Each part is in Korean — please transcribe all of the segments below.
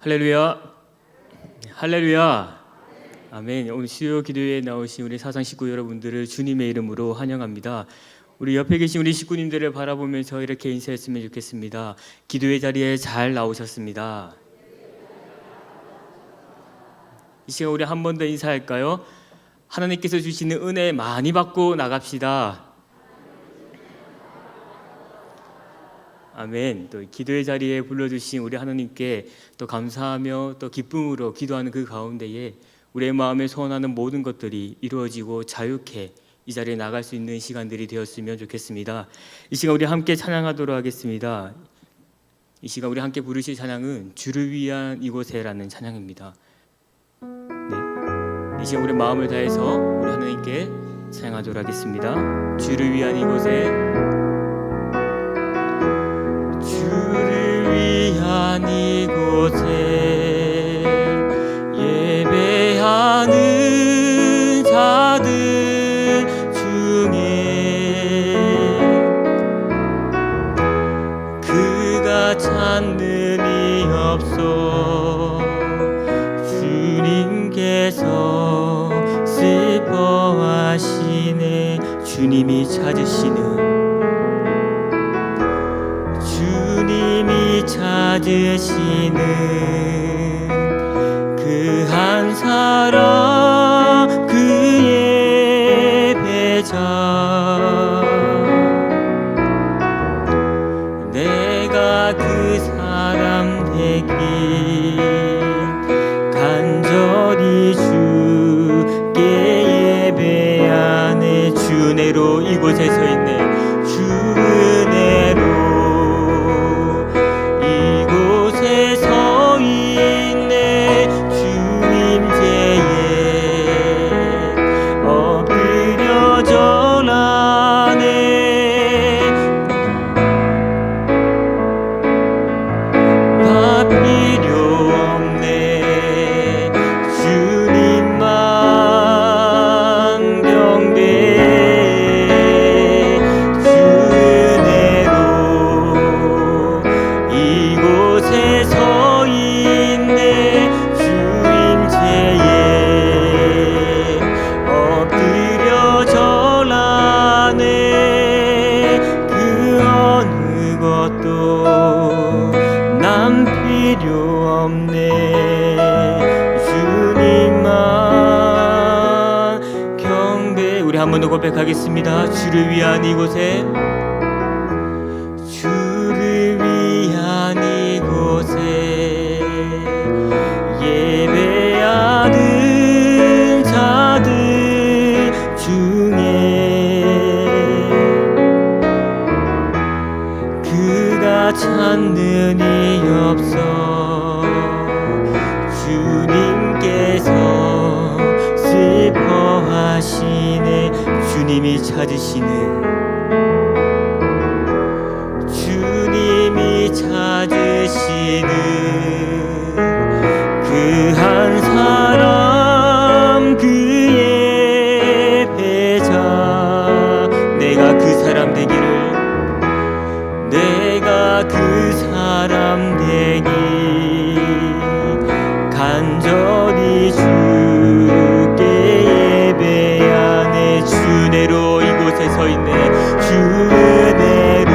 할렐루야, 할렐루야, 아멘. 오늘 수요 기도회에 나오신 우리 사상 식구 여러분들을 주님의 이름으로 환영합니다. 우리 옆에 계신 우리 식구님들을 바라보면서 이렇게 인사했으면 좋겠습니다. 기도회 자리에 잘 나오셨습니다. 이 시간 우리 한 번 더 인사할까요? 하나님께서 주시는 은혜 많이 받고 나갑시다. 아멘. 또 기도의 자리에 불러주신 우리 하나님께 또 감사하며 또 기쁨으로 기도하는 그 가운데에 우리의 마음에 소원하는 모든 것들이 이루어지고 자유케 이 자리에 나갈 수 있는 시간들이 되었으면 좋겠습니다. 이 시간 우리 함께 찬양하도록 하겠습니다. 이 시간 우리 함께 부르실 찬양은 주를 위한 이곳에라는 찬양입니다. 이 시간 우리 마음을 다해서 우리 하나님께 찬양하도록 하겠습니다. 주를 위한 이곳에, 주를 위한 이곳에 예배하는 자들 중에 그가 찾는 이 없어 주님께서 슬퍼하시네. 주님이 찾으시는 그 한 사람 그의 배자, 내가 그 사람 되기 간절히 주께 예배하네. 주 은혜로 이곳에 서 있네. 주 은혜로 한 번 더 고백하겠습니다. 주를 위한 이곳에, 주를 위한 이곳에 예배하는 자들 중에 그가 찾는 이 없어 주님께서 슬퍼하시네. 주님이 찾으시는, 주님이 찾으시는 그 한 사람 그의 배자, 내가 그 사람 되기를, 내가 그 사람 되기 간절히 주께 예배하네. 주 은혜로 이곳에 서 있네. 주 은혜로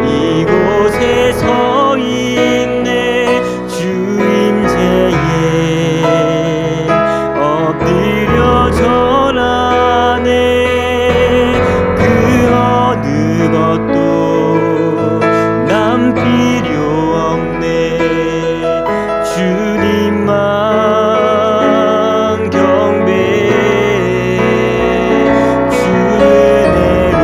이곳에 서 있네. 주 임재에 엎드려 절하네. 그 어느 것도 남 필요 없네. 주님만 경배해. 주 은혜로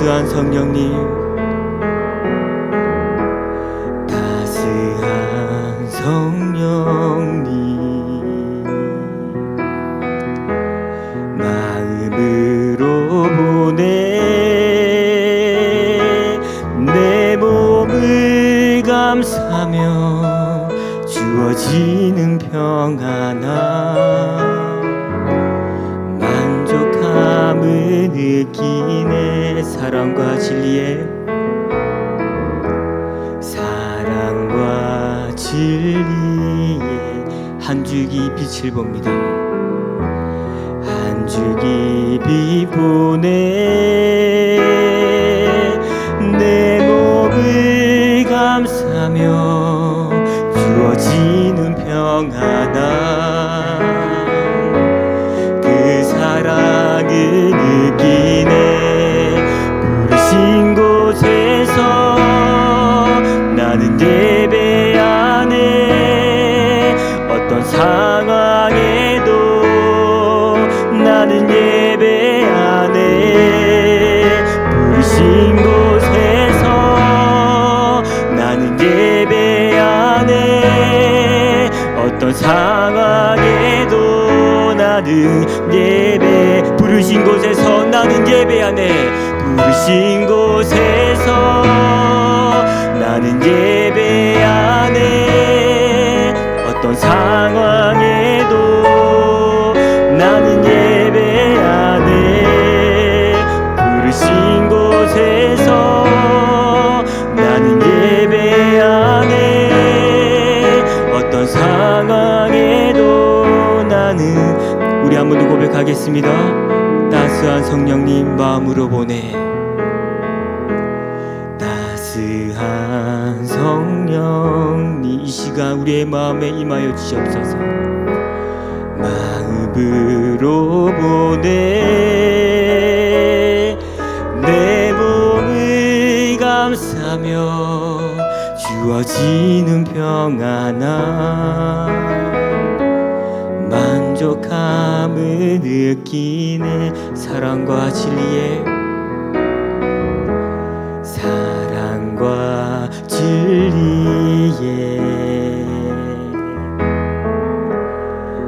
따스한 성령님, 따스한 성령님, 마음으로 보내 내 몸을 감싸며 주어지는 평안함, 만족함을 느끼네. 사랑과 진리에, 사랑과 진리에 한 줄기 빛을 봅니다. 한 줄기 빛 보내 내 몸을 감싸며 주어지는 평안함, 그 사랑을 느끼네. 부르신 곳에서 나는 예배하네. 어떤 상황에도 나는 예배하네. 부르신 곳에서 나는 예배하네. 어떤 상황에도 나는 예배. 부르신 곳에서 나는 예배하네. 부르신 곳에서 나는 예배하네. 어떤 상황에도 나는 예배하네. 부르신 곳에서 나는 예배하네. 어떤 상황에도 나는. 우리 한 번 더 고백하겠습니다. 따스한 성령님, 마음으로 보내 따스한 성령님, 이 시간 우리의 마음에 임하여 주시옵소서. 마음으로 보내 내 몸을 감싸며 주어지는 평안함, 만족함을 느끼네. 사랑과 진리에, 사랑과 진리에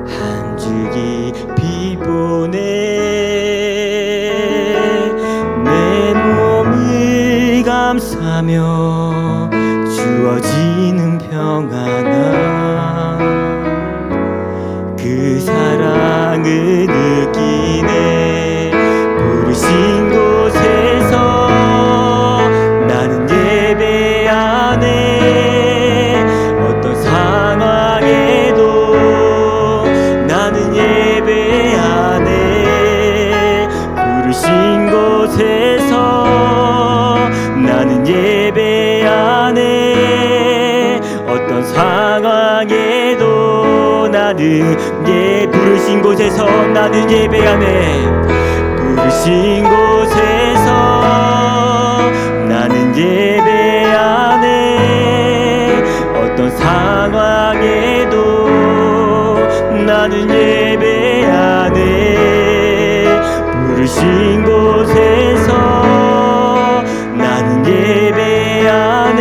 한 줄기 빛 보내 내 몸을 감싸며 주어지는 평안함, 그 사랑을 느끼네. 부르신 곳에서 나는 예배하네. 어떤 상황에도 나는 예배하네. 부르신 곳에서 나는 예배하네. 어떤 상황에도 나는 부르신 곳에서 나는 예배하네. 부르신 곳에서 나는 예배하네. 어떤 상황에도 나는 예배하네. 부르신 곳에서 나는 예배하네.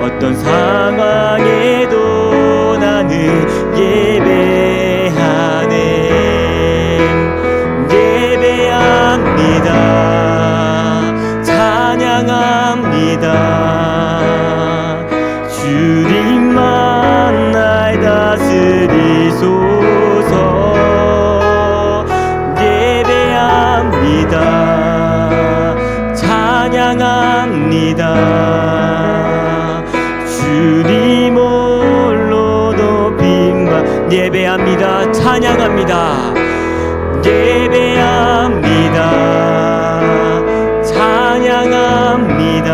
어떤 상황에도 나는 예배하네. 예배합니다. 찬양합니다. 주님만 날 다스리소서. 예배합니다. 찬양합니다. 주님 홀로 높임 받. 예배합니다. 찬양합니다. 예배합니다. 찬양합니다.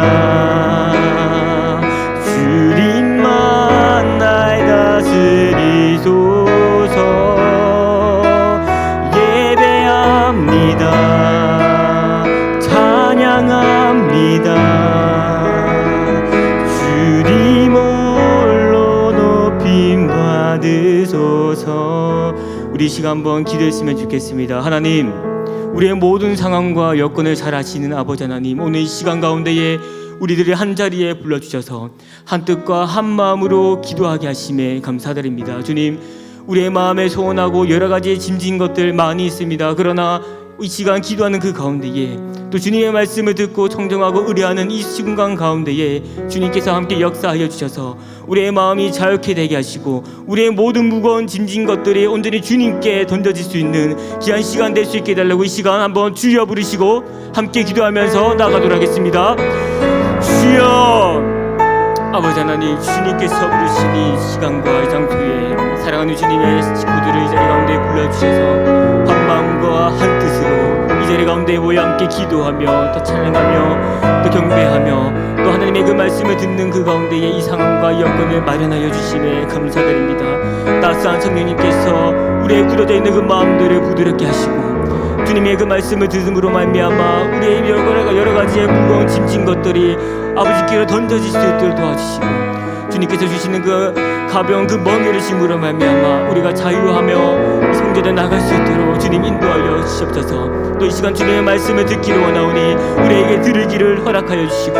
주님만 날 다스리소서. 예배합니다. 찬양합니다. 주님 홀로 높임 받으소서. 우리 시간 한번 기도했으면 좋겠습니다. 하나님, 우리의 모든 상황과 여건을 잘 아시는 아버지 하나님, 오늘 이 시간 가운데에 우리들을 한자리에 불러주셔서 한 뜻과 한 마음으로 기도하게 하심에 감사드립니다. 주님, 우리의 마음에 소원하고 여러 가지 짐진 것들 많이 있습니다. 그러나 이 시간 기도하는 그 가운데에 또 주님의 말씀을 듣고 청정하고 의뢰하는 이 시간 가운데에 주님께서 함께 역사하여 주셔서 우리의 마음이 자유케 되게 하시고 우리의 모든 무거운 짐진 것들이 온전히 주님께 던져질 수 있는 귀한 시간 될 수 있게 해달라고 이 시간 한번 주여 부르시고 함께 기도하면서 나가도록 하겠습니다. 주여, 아버지 하나님, 주님께서 부르신 이 시간과 이 장소에 사랑하는 주님의 식구들을 이 자리 가운데 불러주셔서 한 마음과 한 뜻으로 이 자리 가운데 모여 함께 기도하며 또 찬양하며 또 경배하며 또 하나님의 그 말씀을 듣는 그 가운데에 이 상황과 여건을 마련하여 주심에 감사드립니다. 따스한 성령님께서 우리의 굳어져 있는 그 마음들을 부드럽게 하시고 주님의 그 말씀을 들음으로 말미암아 우리의 여러 가지의 무거운 짐진 것들이 아버지께로 던져질 수 있도록 도와주시고 주님께서 주시는 그 가벼운 그 멍에를 심으로 말미암아 우리가 자유하며 성전에 나갈 수 있도록 주님 인도하여 주시옵소서. 또 이 시간 주님의 말씀을 듣기를 원하오니 우리에게 들으기를 허락하여 주시고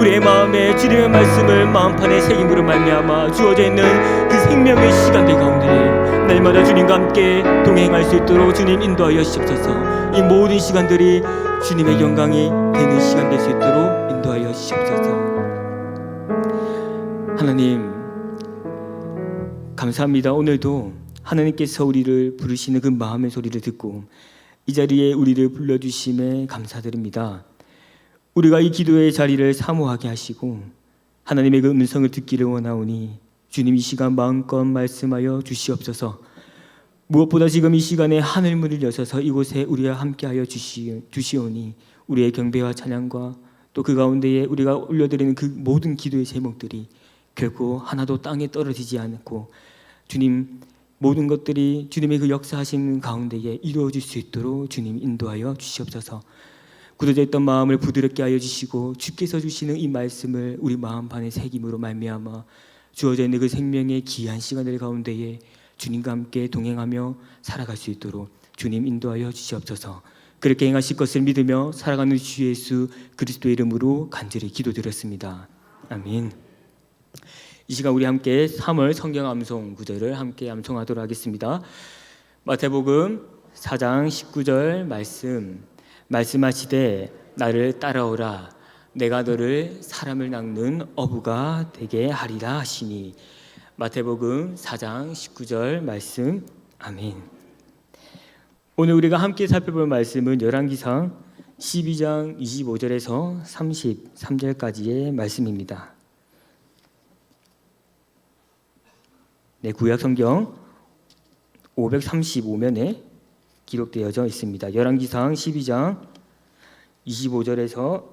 우리의 마음에 주님의 말씀을 마음판에 새김으로 말미암아 주어져 있는 그 생명의 시간들 가운데 날마다 주님과 함께 동행할 수 있도록 주님 인도하여 주시옵소서. 이 모든 시간들이 주님의 영광이 되는 시간 될 수 있도록 인도하여 주시옵소서. 하나님 감사합니다. 오늘도 하나님께서 우리를 부르시는 그 마음의 소리를 듣고 이 자리에 우리를 불러주심에 감사드립니다. 우리가 이 기도의 자리를 사모하게 하시고 하나님의 그 음성을 듣기를 원하오니 주님 이 시간 마음껏 말씀하여 주시옵소서. 무엇보다 지금 이 시간에 하늘문을 여셔서 이곳에 우리와 함께하여 주시오니 우리의 경배와 찬양과 또 그 가운데에 우리가 올려드리는 그 모든 기도의 제목들이 결코 하나도 땅에 떨어지지 않고 주님 모든 것들이 주님의 그 역사하시는 가운데에 이루어질 수 있도록 주님 인도하여 주시옵소서. 굳어져 있던 마음을 부드럽게 하여 주시고 주께서 주시는 이 말씀을 우리 마음판에 새김으로 말미암아 주어져 있는 그 생명의 귀한 시간들 가운데에 주님과 함께 동행하며 살아갈 수 있도록 주님 인도하여 주시옵소서. 그렇게 행하실 것을 믿으며 살아가는 주 예수 그리스도의 이름으로 간절히 기도드렸습니다. 아멘. 이 시간 우리 함께 3월 성경 암송 구절을 함께 암송하도록 하겠습니다. 마태복음 4장 19절 말씀하시되 나를 따라오라 내가 너를 사람을 낚는 어부가 되게 하리라 하시니. 마태복음 4장 19절 말씀. 아멘. 오늘 우리가 함께 살펴볼 말씀은 열왕기상 12장 25절에서 33절까지의 말씀입니다. 네, 구약 성경 535면에 기록되어져 있습니다. 열왕기상 12장 25절에서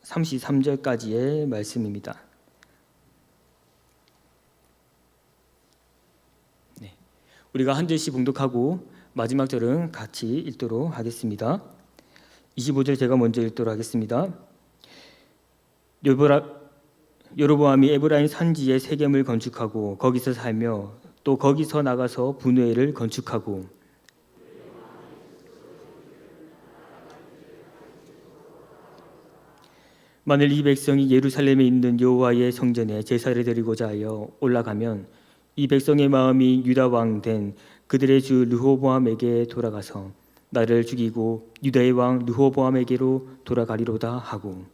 33절까지의 말씀입니다. 네, 우리가 한 절씩 봉독하고 마지막 절은 같이 읽도록 하겠습니다. 25절 제가 먼저 읽도록 하겠습니다. 여로보암이 에브라임 산지에 세겜을 건축하고 거기서 살며 또 거기서 나가서 분회를 건축하고 만일 이 백성이 예루살렘에 있는 여호와의 성전에 제사를 드리고자 하여 올라가면 이 백성의 마음이 유다 왕 된 그들의 주 르호보암에게 돌아가서 나를 죽이고 유다의 왕 르호보암에게로 돌아가리로다 하고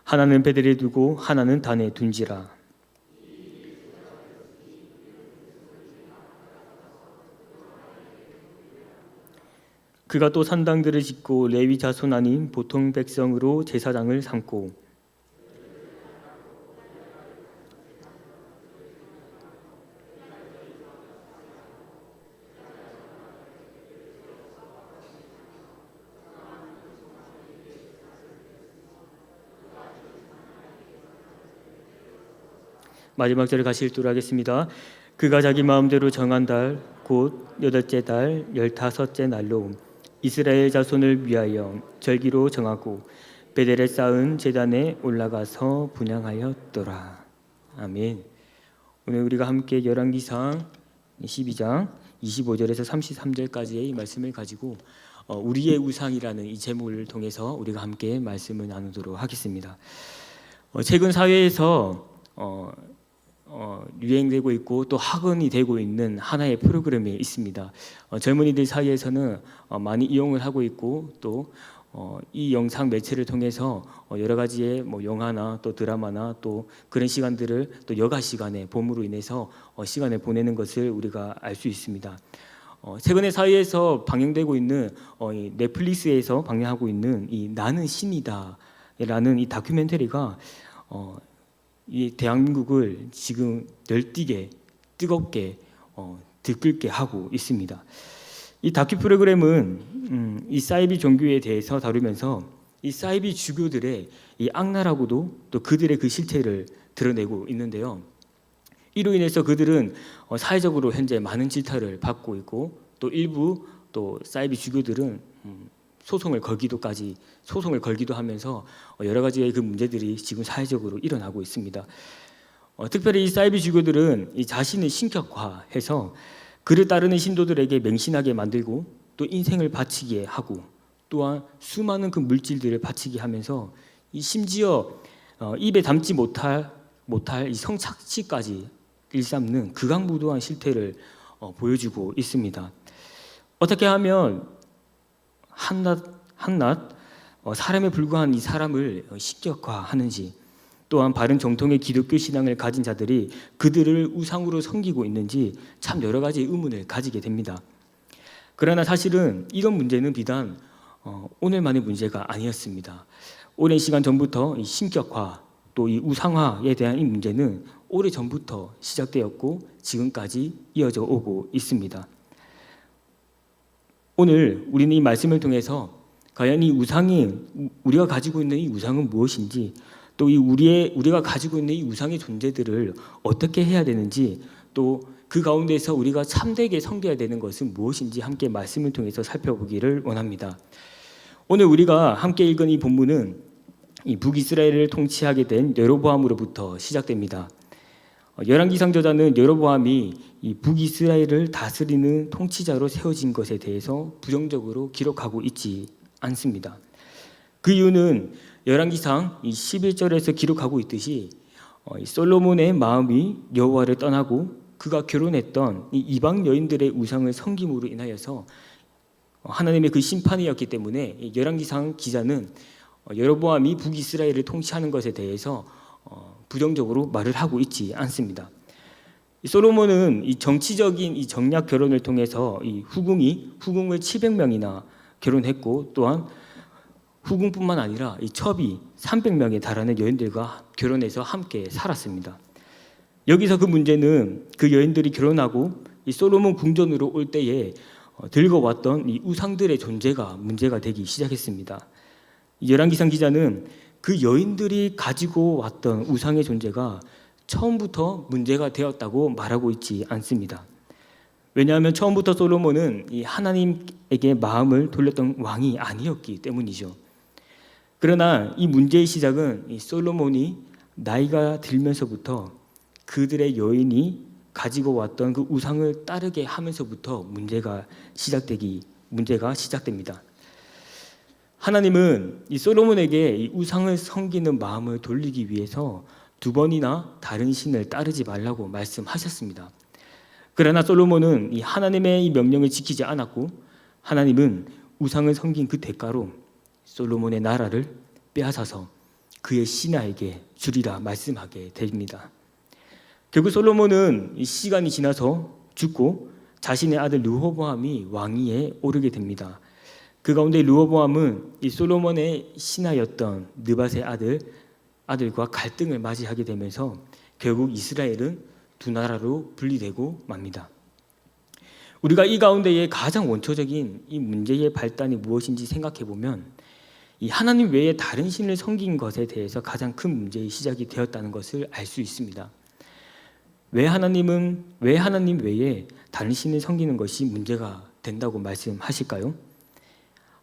하나는 베델에 두고 하나는 단에 둔지라. 그가 또 산당들을 짓고 레위 자손 아닌 보통 백성으로 제사장을 삼고 마지막 절을 같이 읽도록 하겠습니다. 그가 자기 마음대로 정한 달 곧 8째 달 15째 날로 이스라엘 자손을 위하여 절기로 정하고 베델에 쌓은 제단에 올라가서 분향하였더라. 아멘. 오늘 우리가 함께 열왕기상 12장 25절에서 33절까지의 이 말씀을 가지고 우리의 우상이라는 이 제목을 통해서 우리가 함께 말씀을 나누도록 하겠습니다. 최근 사회에서 유행되고 있고 또 학원이 되고 있는 하나의 프로그램이 있습니다. 젊은이들 사이에서는 많이 이용을 하고 있고 또 이 영상 매체를 통해서 여러 가지의 영화나 또 드라마나 또 그런 시간들을 또 여가 시간에 봄으로 인해서 시간을 보내는 것을 우리가 알 수 있습니다. 최근에 사회에서 방영되고 있는 넷플릭스에서 방영하고 있는 이 나는 신이다라는 이 다큐멘터리가 이 대한민국을 지금 널뛰게 뜨겁게 들끓게 하고 있습니다. 이 다큐 프로그램은 이 사이비 종교에 대해서 다루면서 이 사이비 주교들의 이 악랄하고도 또 그들의 그 실태를 드러내고 있는데요. 이로 인해서 그들은 사회적으로 현재 많은 질타를 받고 있고 또 일부 또 사이비 주교들은 소송을 걸기도 하면서 여러 가지의 그 문제들이 지금 사회적으로 일어나고 있습니다. 특별히 이 사이비 주교들은 이 자신을 신격화해서 그를 따르는 신도들에게 맹신하게 만들고 또 인생을 바치게 하고 또한 수많은 그 물질들을 바치게 하면서 이 심지어 입에 담지 못할 이 성착취까지 일삼는 극악무도한 실태를 보여주고 있습니다. 어떻게 하면 한낱 사람에 불과한 이 사람을 신격화하는지 또한 바른 정통의 기독교 신앙을 가진 자들이 그들을 우상으로 섬기고 있는지 참 여러 가지 의문을 가지게 됩니다. 그러나 사실은 이런 문제는 비단 오늘만의 문제가 아니었습니다. 오랜 시간 전부터 이 신격화 또 이 우상화에 대한 이 문제는 오래 전부터 시작되었고 지금까지 이어져 오고 있습니다. 오늘 우리는 이 말씀을 통해서 과연 이 우리가 가지고 있는 이 우상은 무엇인지 또 이 우리가 가지고 있는 이 우상의 존재들을 어떻게 해야 되는지 또 그 가운데서 우리가 참되게 섬겨야 되는 것은 무엇인지 함께 말씀을 통해서 살펴보기를 원합니다. 오늘 우리가 함께 읽은 이 본문은 이 북이스라엘을 통치하게 된 여로보암으로부터 시작됩니다. 열왕기상 저자는 여로보암이 이 북이스라엘을 다스리는 통치자로 세워진 것에 대해서 부정적으로 기록하고 있지 않습니다. 그 이유는 열왕기상 11절에서 기록하고 있듯이 솔로몬의 마음이 여호와를 떠나고 그가 결혼했던 이 이방 여인들의 우상을 섬김으로 인하여서 하나님의 그 심판이었기 때문에 열왕기상 기자는 여로보암이 북이스라엘을 통치하는 것에 대해서 부정적으로 말을 하고 있지 않습니다. 솔로몬은 이 정치적인 이 정략 결혼을 통해서 이 후궁을 700명이나 결혼했고 또한 후궁뿐만 아니라 이 첩이 300명에 달하는 여인들과 결혼해서 함께 살았습니다. 여기서 그 문제는 그 여인들이 결혼하고 이 솔로몬 궁전으로 올 때에 들고 왔던 이 우상들의 존재가 문제가 되기 시작했습니다. 열왕기상 기자는 그 여인들이 가지고 왔던 우상의 존재가 처음부터 문제가 되었다고 말하고 있지 않습니다. 왜냐하면 처음부터 솔로몬은 이 하나님에게 마음을 돌렸던 왕이 아니었기 때문이죠. 그러나 이 문제의 시작은 이 솔로몬이 나이가 들면서부터 그들의 여인이 가지고 왔던 그 우상을 따르게 하면서부터 문제가 시작됩니다. 하나님은 이 솔로몬에게 이 우상을 섬기는 마음을 돌리기 위해서 2번이나 다른 신을 따르지 말라고 말씀하셨습니다. 그러나 솔로몬은 이 하나님의 이 명령을 지키지 않았고 하나님은 우상을 섬긴 그 대가로 솔로몬의 나라를 빼앗아서 그의 신하에게 주리라 말씀하게 됩니다. 결국 솔로몬은 이 시간이 지나서 죽고 자신의 아들 르호보암이 왕위에 오르게 됩니다. 그 가운데 르호보암은 이 솔로몬의 신하였던 느밧의 아들과 갈등을 맞이하게 되면서 결국 이스라엘은 2나라로 분리되고 맙니다. 우리가 이 가운데에 가장 원초적인 이 문제의 발단이 무엇인지 생각해 보면 이 하나님 외에 다른 신을 섬긴 것에 대해서 가장 큰 문제의 시작이 되었다는 것을 알 수 있습니다. 왜 하나님 외에 다른 신을 섬기는 것이 문제가 된다고 말씀하실까요?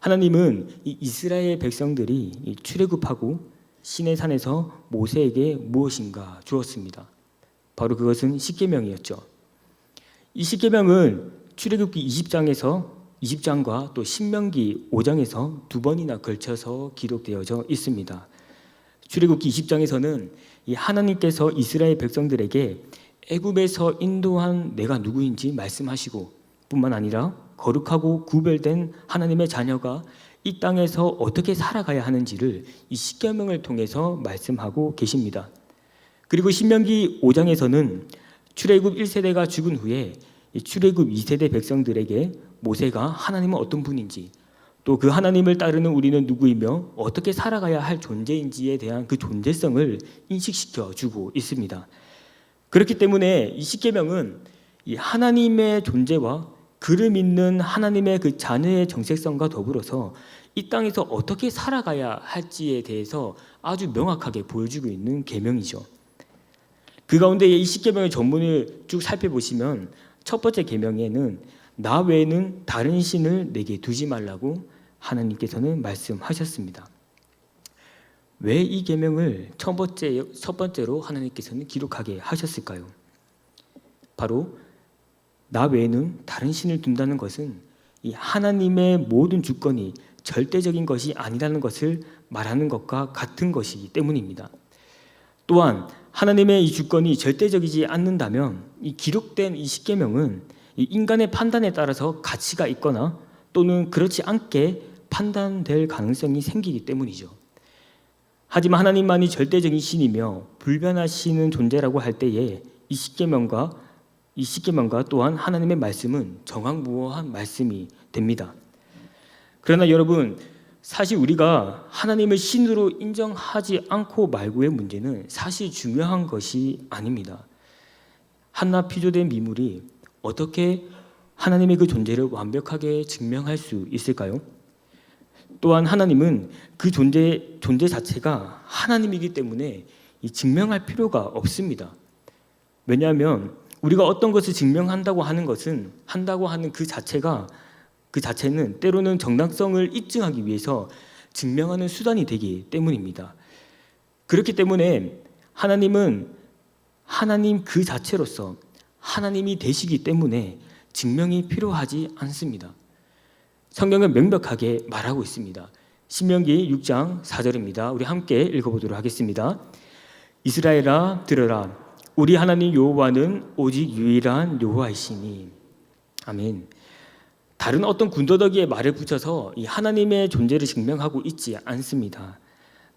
하나님은 이 이스라엘 백성들이 이 출애굽하고 시내산에서 모세에게 무엇인가 주었습니다. 바로 그것은 십계명이었죠. 이 십계명은 출애굽기 20장과 또 신명기 5장에서 두 번이나 걸쳐서 기록되어져 있습니다. 출애굽기 20장에서는 이 하나님께서 이스라엘 백성들에게 애굽에서 인도한 내가 누구인지 말씀하시고 뿐만 아니라 거룩하고 구별된 하나님의 자녀가 이 땅에서 어떻게 살아가야 하는지를 이 십계명을 통해서 말씀하고 계십니다. 그리고 신명기 5장에서는 출애굽 1세대가 죽은 후에 출애굽 2세대 백성들에게 모세가 하나님은 어떤 분인지 또 그 하나님을 따르는 우리는 누구이며 어떻게 살아가야 할 존재인지에 대한 그 존재성을 인식시켜 주고 있습니다. 그렇기 때문에 이 십계명은 이 하나님의 존재와 그를 믿는 하나님의 그 자녀의 정체성과 더불어서 이 땅에서 어떻게 살아가야 할지에 대해서 아주 명확하게 보여주고 있는 계명이죠. 그 가운데 이 십계명의 전문을 쭉 살펴보시면 첫 번째 계명에는 나 외에는 다른 신을 내게 두지 말라고 하나님께서는 말씀하셨습니다. 왜 이 계명을 첫 번째로 하나님께서는 기록하게 하셨을까요? 바로 나 외에는 다른 신을 둔다는 것은 이 하나님의 모든 주권이 절대적인 것이 아니라는 것을 말하는 것과 같은 것이기 때문입니다. 또한 하나님의 이 주권이 절대적이지 않는다면 이 기록된 이 십계명은 이 인간의 판단에 따라서 가치가 있거나 또는 그렇지 않게 판단될 가능성이 생기기 때문이죠. 하지만 하나님만이 절대적인 신이며 불변하시는 존재라고 할 때에 이 십계명과 또한 하나님의 말씀은 정확무어한 말씀이 됩니다. 그러나 여러분, 사실 우리가 하나님을 신으로 인정하지 않고 말고의 문제는 사실 중요한 것이 아닙니다. 한낱 피조된 미물이 어떻게 하나님의 그 존재를 완벽하게 증명할 수 있을까요? 또한 하나님은 그 존재 자체가 하나님이기 때문에 증명할 필요가 없습니다. 왜냐하면 우리가 어떤 것을 증명한다고 하는 그 자체는 때로는 정당성을 입증하기 위해서 증명하는 수단이 되기 때문입니다. 그렇기 때문에 하나님은 하나님 그 자체로서 하나님이 되시기 때문에 증명이 필요하지 않습니다. 성경은 명백하게 말하고 있습니다. 신명기 6장 4절입니다. 우리 함께 읽어보도록 하겠습니다. 이스라엘아 들으라. 우리 하나님 여호와는 오직 유일한 여호와이시니. 아멘. 다른 어떤 군더더기에 말을 붙여서 이 하나님의 존재를 증명하고 있지 않습니다.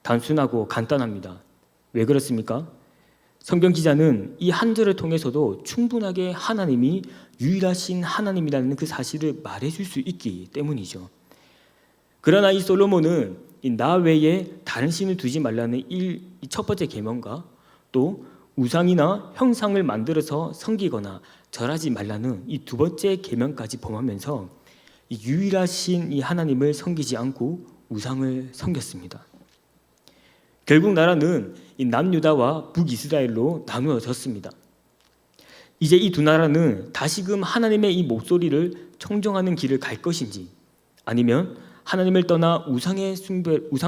단순하고 간단합니다. 왜 그렇습니까? 성경 기자는 이 한 절을 통해서도 충분하게 하나님이 유일하신 하나님이라는 그 사실을 말해줄 수 있기 때문이죠. 그러나 이 솔로몬은 나 외에 다른 신을 두지 말라는 이 첫 번째 계명과 또 우상이나 형상을 만들어서 섬기거나 절하지 말라는 이 두 번째 계명까지 범하면서 이 유일하신 이 하나님을 섬기지 않고 우상을 섬겼습니다. 결국 나라는 이 남유다와 북이스라엘로 나누어졌습니다. 이제 이 두 나라는 다시금 하나님의 이 목소리를 청정하는 길을 갈 것인지 아니면 하나님을 떠나 우상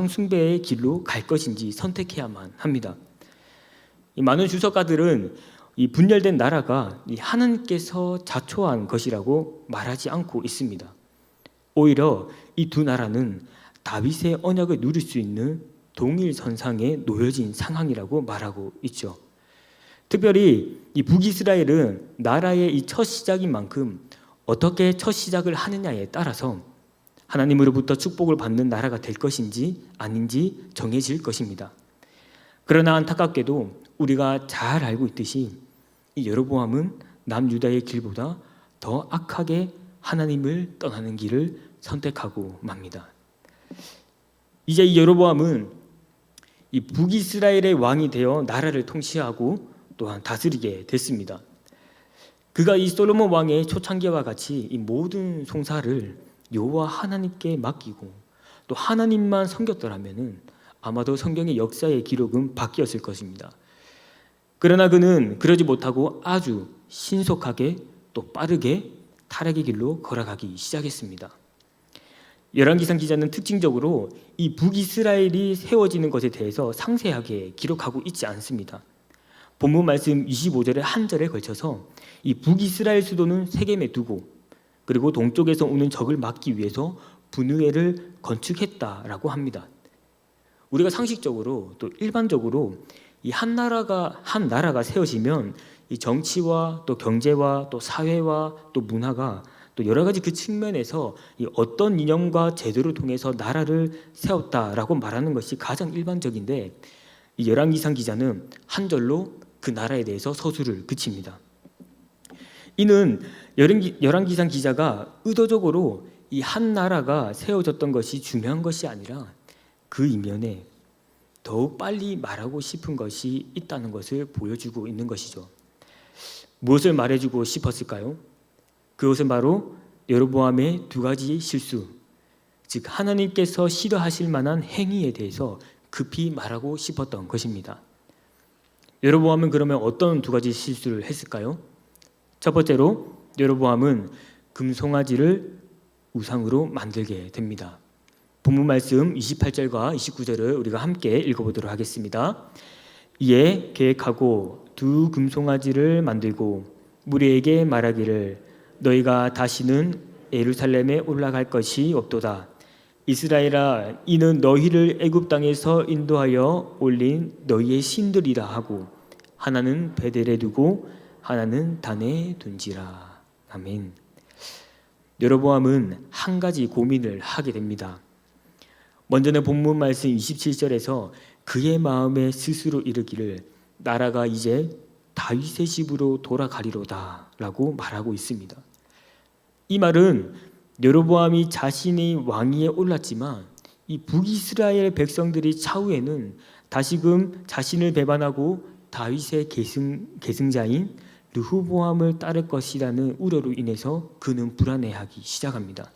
숭배의 길로 갈 것인지 선택해야만 합니다. 이 많은 주석가들은 이 분열된 나라가 이 하나님께서 자초한 것이라고 말하지 않고 있습니다. 오히려 이 두 나라는 다윗의 언약을 누릴 수 있는 동일선상에 놓여진 상황이라고 말하고 있죠. 특별히 이 북이스라엘은 나라의 이 첫 시작인 만큼 어떻게 첫 시작을 하느냐에 따라서 하나님으로부터 축복을 받는 나라가 될 것인지 아닌지 정해질 것입니다. 그러나 안타깝게도 우리가 잘 알고 있듯이 이 여로보암은 남유다의 길보다 더 악하게 하나님을 떠나는 길을 선택하고 맙니다. 이제 이 여로보암은 이 북이스라엘의 왕이 되어 나라를 통치하고 또한 다스리게 됐습니다. 그가 이 솔로몬 왕의 초창기와 같이 이 모든 송사를 여호와 하나님께 맡기고 또 하나님만 섬겼더라면은 아마도 성경의 역사의 기록은 바뀌었을 것입니다. 그러나 그는 그러지 못하고 아주 신속하게 또 빠르게 타락의 길로 걸어가기 시작했습니다. 열왕기상 기자는 특징적으로 이 북이스라엘이 세워지는 것에 대해서 상세하게 기록하고 있지 않습니다. 본문 말씀 25절의 한 절에 걸쳐서 이 북이스라엘 수도는 세겜에 두고 그리고 동쪽에서 오는 적을 막기 위해서 분우엘을 건축했다라고 합니다. 우리가 상식적으로 또 일반적으로 이 한 나라가 세워지면 이 정치와 또 경제와 또 사회와 또 문화가 또 여러 가지 그 측면에서 이 어떤 이념과 제도를 통해서 나라를 세웠다라고 말하는 것이 가장 일반적인데 이 열왕기상 기자는 한 절로 그 나라에 대해서 서술을 그칩니다. 이는 열왕기상 기자가 의도적으로 이 한 나라가 세워졌던 것이 중요한 것이 아니라 그 이면에 더욱 빨리 말하고 싶은 것이 있다는 것을 보여주고 있는 것이죠. 무엇을 말해주고 싶었을까요? 그것은 바로 여로보암의 두 가지 실수, 즉 하나님께서 싫어하실 만한 행위에 대해서 급히 말하고 싶었던 것입니다. 여로보암은 그러면 어떤 두 가지 실수를 했을까요? 첫 번째로 여로보암은 금송아지를 우상으로 만들게 됩니다. 본문 말씀 28절과 29절을 우리가 함께 읽어보도록 하겠습니다. 이에 계획하고 두 금송아지를 만들고 무리에게 말하기를 너희가 다시는 예루살렘에 올라갈 것이 없도다. 이스라엘아, 이는 너희를 애굽 땅에서 인도하여 올린 너희의 신들이라 하고 하나는 베델에 두고 하나는 단에 둔지라. 아멘. 여로보암은 한 가지 고민을 하게 됩니다. 먼저는 본문 말씀 27절에서 그의 마음에 스스로 이르기를 나라가 이제 다윗의 집으로 돌아가리로다 라고 말하고 있습니다. 이 말은 여로보암이 자신이 왕위에 올랐지만 이 북이스라엘 백성들이 차후에는 다시금 자신을 배반하고 다윗의 계승자인 르호보암을 따를 것이라는 우려로 인해서 그는 불안해하기 시작합니다.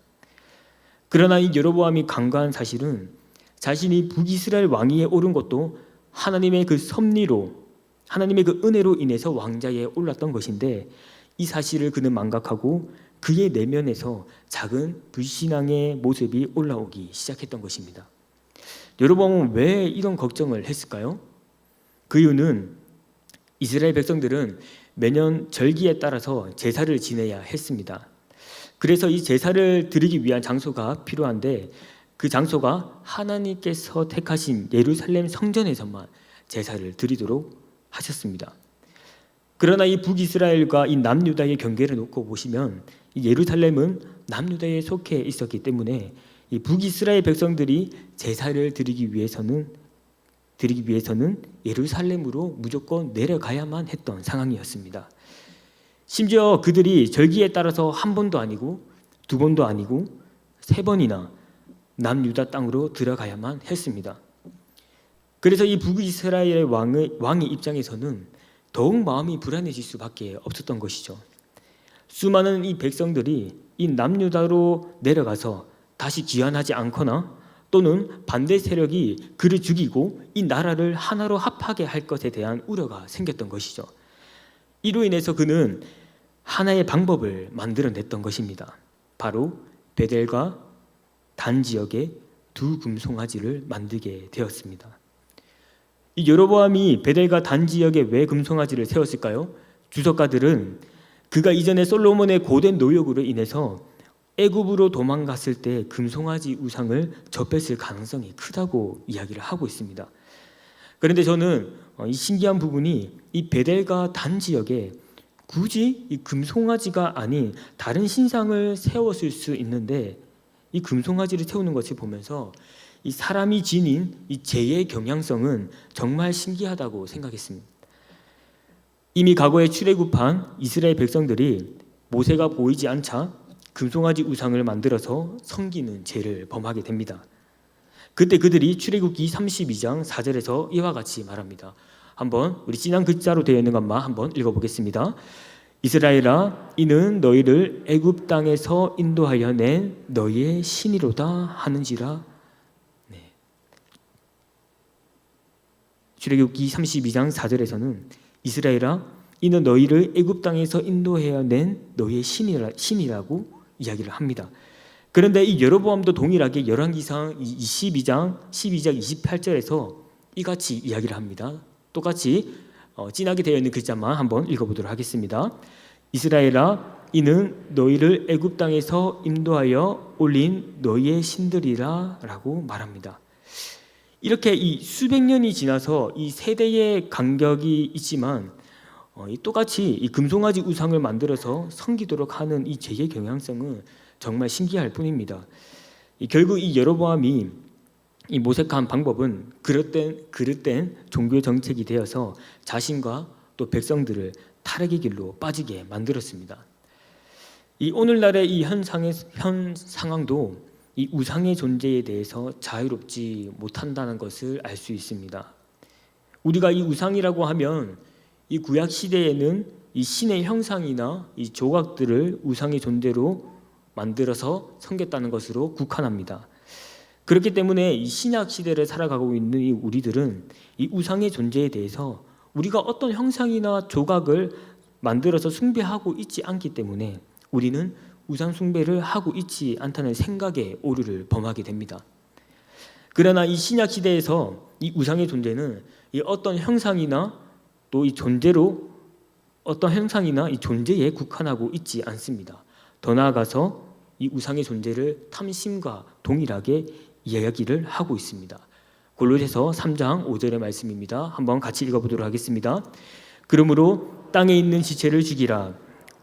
그러나 이 여로보암이 간과한 사실은 자신이 북이스라엘 왕위에 오른 것도 하나님의 그 섭리로 하나님의 그 은혜로 인해서 왕자에 올랐던 것인데 이 사실을 그는 망각하고 그의 내면에서 작은 불신앙의 모습이 올라오기 시작했던 것입니다. 여로보암은 왜 이런 걱정을 했을까요? 그 이유는 이스라엘 백성들은 매년 절기에 따라서 제사를 지내야 했습니다. 그래서 이 제사를 드리기 위한 장소가 필요한데 그 장소가 하나님께서 택하신 예루살렘 성전에서만 제사를 드리도록 하셨습니다. 그러나 이 북이스라엘과 이 남유다의 경계를 놓고 보시면 이 예루살렘은 남유다에 속해 있었기 때문에 이 북이스라엘 백성들이 제사를 드리기 위해서는 예루살렘으로 무조건 내려가야만 했던 상황이었습니다. 심지어 그들이 절기에 따라서 한 번도 아니고 두 번도 아니고 세 번이나 남유다 땅으로 들어가야만 했습니다. 그래서 이 북이스라엘의 왕의 입장에서는 더욱 마음이 불안해질 수밖에 없었던 것이죠. 수많은 이 백성들이 이 남유다로 내려가서 다시 귀환하지 않거나 또는 반대 세력이 그를 죽이고 이 나라를 하나로 합하게 할 것에 대한 우려가 생겼던 것이죠. 이로 인해서 그는 하나의 방법을 만들어냈던 것입니다. 바로 베델과 단 지역에 두 금송아지를 만들게 되었습니다. 이 여로보암이 베델과 단 지역에 왜 금송아지를 세웠을까요? 주석가들은 그가 이전에 솔로몬의 고된 노력으로 인해서 애굽으로 도망갔을 때 금송아지 우상을 접했을 가능성이 크다고 이야기를 하고 있습니다. 그런데 저는 이 신기한 부분이 이 베델과 단 지역에 굳이 이 금송아지가 아닌 다른 신상을 세웠을 수 있는데 이 금송아지를 세우는 것을 보면서 이 사람이 지닌 이 죄의 경향성은 정말 신기하다고 생각했습니다. 이미 과거에 출애굽한 이스라엘 백성들이 모세가 보이지 않자 금송아지 우상을 만들어서 섬기는 죄를 범하게 됩니다. 그때 그들이 출애굽기 32장 4절에서 이와 같이 말합니다. 한번 우리 진한 글자로 되어 있는 것만 한번 읽어보겠습니다. 이스라엘아, 이는 너희를 애굽 땅에서 인도하여 낸 너희의 신이로다 하는지라. 네. 출애굽기 32장 4절에서는 이스라엘아, 이는 너희를 애굽 땅에서 인도하여 낸 너희의 신이라고 이야기를 합니다. 그런데 이 여로보암도 동일하게 열왕기상 22장 12절 28절에서 이같이 이야기를 합니다. 똑같이 진하게 되어 있는 글자만 한번 읽어보도록 하겠습니다. 이스라엘아, 이는 너희를 애굽 땅에서 인도하여 올린 너희의 신들이라 라고 말합니다. 이렇게 이 수백 년이 지나서 이 세대의 간격이 있지만 똑같이 이 금송아지 우상을 만들어서 섬기도록 하는 이 죄의 경향성은 정말 신기할 뿐입니다. 결국 이 여로보암이 이 모색한 방법은 그릇된 종교의 정책이 되어서 자신과 또 백성들을 타락의 길로 빠지게 만들었습니다. 이 오늘날의 이 현 상황도 이 우상의 존재에 대해서 자유롭지 못한다는 것을 알 수 있습니다. 우리가 이 우상이라고 하면 이 구약 시대에는 이 신의 형상이나 이 조각들을 우상의 존재로 만들어서 섬겼다는 것으로 국한합니다. 그렇기 때문에 이 신약 시대를 살아가고 있는 이 우리들은 이 우상의 존재에 대해서 우리가 어떤 형상이나 조각을 만들어서 숭배하고 있지 않기 때문에 우리는 우상 숭배를 하고 있지 않다는 생각에 오류를 범하게 됩니다. 그러나 이 신약 시대에서 이 우상의 존재는 이 어떤 형상이나 또 이 존재로 어떤 형상이나 이 존재에 국한하고 있지 않습니다. 더 나아가서 이 우상의 존재를 탐심과 동일하게 이야기를 하고 있습니다. 골로새서 3장 5절의 말씀입니다. 한번 같이 읽어보도록 하겠습니다. 그러므로 땅에 있는 지체를 죽이라.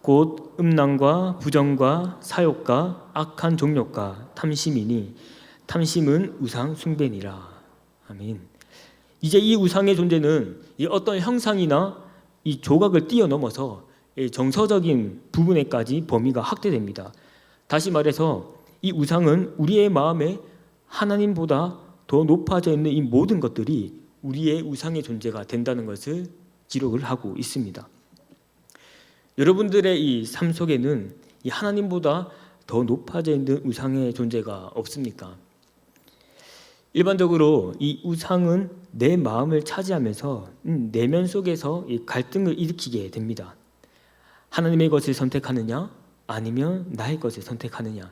곧 음란과 부정과 사욕과 악한 종욕과 탐심이니 탐심은 우상 숭배니라. 아멘. 이제 이 우상의 존재는 이 어떤 형상이나 이 조각을 뛰어넘어서 정서적인 부분에까지 범위가 확대됩니다. 다시 말해서 이 우상은 우리의 마음에 하나님보다 더 높아져 있는 이 모든 것들이 우리의 우상의 존재가 된다는 것을 기록을 하고 있습니다. 여러분들의 이 삶 속에는 이 하나님보다 더 높아져 있는 우상의 존재가 없습니까? 일반적으로 이 우상은 내 마음을 차지하면서 내면 속에서 이 갈등을 일으키게 됩니다. 하나님의 것을 선택하느냐 아니면 나의 것을 선택하느냐.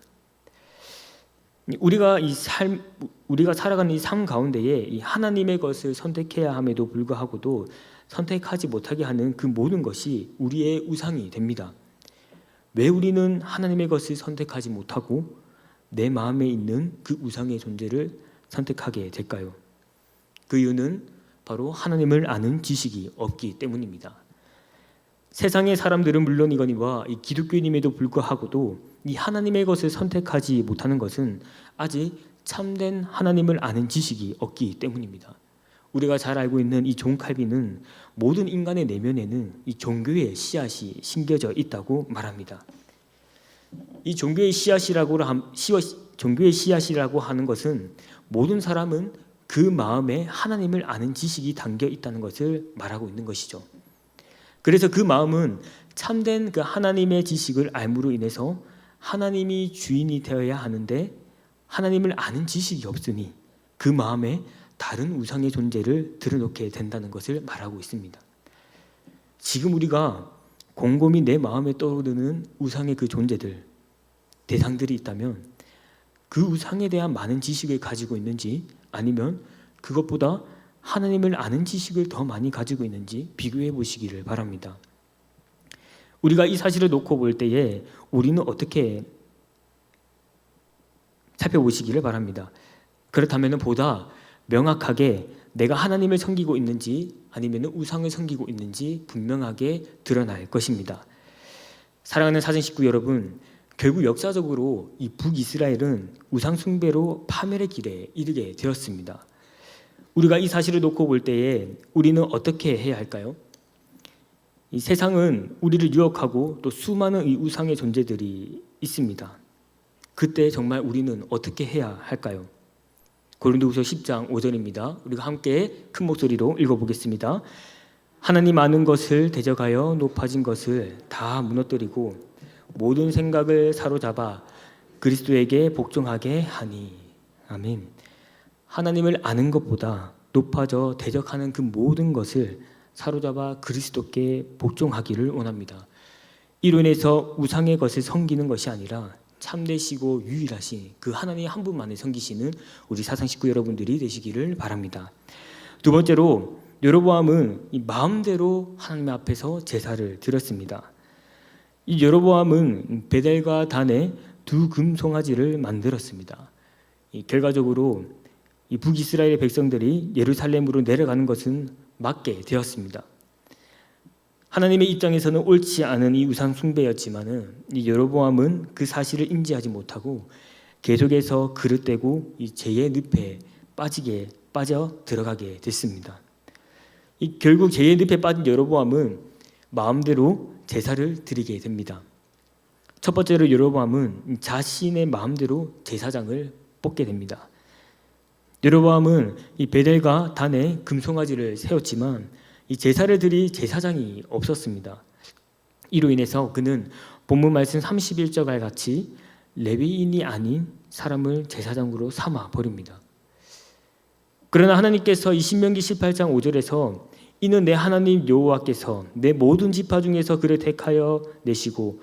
우리가 살아가는 이 삶 가운데에 이 하나님의 것을 선택해야 함에도 불구하고도 선택하지 못하게 하는 그 모든 것이 우리의 우상이 됩니다. 왜 우리는 하나님의 것을 선택하지 못하고 내 마음에 있는 그 우상의 존재를 선택하게 될까요? 그 이유는 바로 하나님을 아는 지식이 없기 때문입니다. 세상의 사람들은 물론이거니와 이 기독교인임에도 불구하고도 이 하나님의 것을 선택하지 못하는 것은 아직 참된 하나님을 아는 지식이 없기 때문입니다. 우리가 잘 알고 있는 이 존 칼빈은 모든 인간의 내면에는 이 종교의 씨앗이 심겨져 있다고 말합니다. 이 종교의 씨앗이라고 하는 것은 모든 사람은 그 마음에 하나님을 아는 지식이 담겨 있다는 것을 말하고 있는 것이죠. 그래서 그 마음은 참된 그 하나님의 지식을 알므로 인해서 하나님이 주인이 되어야 하는데 하나님을 아는 지식이 없으니 그 마음에 다른 우상의 존재를 들여놓게 된다는 것을 말하고 있습니다. 지금 우리가 곰곰이 내 마음에 떠오르는 우상의 그 존재들, 대상들이 있다면 그 우상에 대한 많은 지식을 가지고 있는지 아니면 그것보다 하나님을 아는 지식을 더 많이 가지고 있는지 비교해 보시기를 바랍니다. 우리가 이 사실을 놓고 볼 때에 우리는 어떻게 살펴보시기를 바랍니다. 그렇다면 보다 명확하게 내가 하나님을 섬기고 있는지 아니면 우상을 섬기고 있는지 분명하게 드러날 것입니다. 사랑하는 사진 식구 여러분, 결국 역사적으로 이 북이스라엘은 우상 숭배로 파멸의 길에 이르게 되었습니다. 우리가 이 사실을 놓고 볼 때에 우리는 어떻게 해야 할까요? 이 세상은 우리를 유혹하고 또 수많은 이 우상의 존재들이 있습니다. 그때 정말 우리는 어떻게 해야 할까요? 고린도후서 10장 5절입니다. 우리가 함께 큰 목소리로 읽어보겠습니다. 하나님 아는 것을 대적하여 높아진 것을 다 무너뜨리고 모든 생각을 사로잡아 그리스도에게 복종하게 하니. 아멘. 하나님을 아는 것보다 높아져 대적하는 그 모든 것을 사로잡아 그리스도께 복종하기를 원합니다. 이로 인해서 우상의 것을 섬기는 것이 아니라 참되시고 유일하신 그 하나님 한 분만을 섬기시는 우리 사상 식구 여러분들이 되시기를 바랍니다. 두 번째로 여로보암은 이 마음대로 하나님 앞에서 제사를 드렸습니다. 이 여로보암은 베델과 단에 두 금송아지를 만들었습니다. 결과적으로 이 북이스라엘의 백성들이 예루살렘으로 내려가는 것은 막게 되었습니다. 하나님의 입장에서는 옳지 않은 이 우상 숭배였지만은 이 여로보암은 그 사실을 인지하지 못하고 계속해서 그릇되고 이 죄의 늪에 빠져 들어가게 됐습니다. 이 결국 죄의 늪에 빠진 여로보암은 마음대로 제사를 드리게 됩니다. 첫 번째로 여로보암은 자신의 마음대로 제사장을 뽑게 됩니다. 여로보암은 이 베델과 단에 금송아지를 세웠지만 이 제사를 드릴 제사장이 없었습니다. 이로 인해서 그는 본문 말씀 31절과 같이 레위인이 아닌 사람을 제사장으로 삼아 버립니다. 그러나 하나님께서 이 신명기 18장 5절에서 이는 내 하나님 여호와께서 내 모든 지파 중에서 그를 택하여 내시고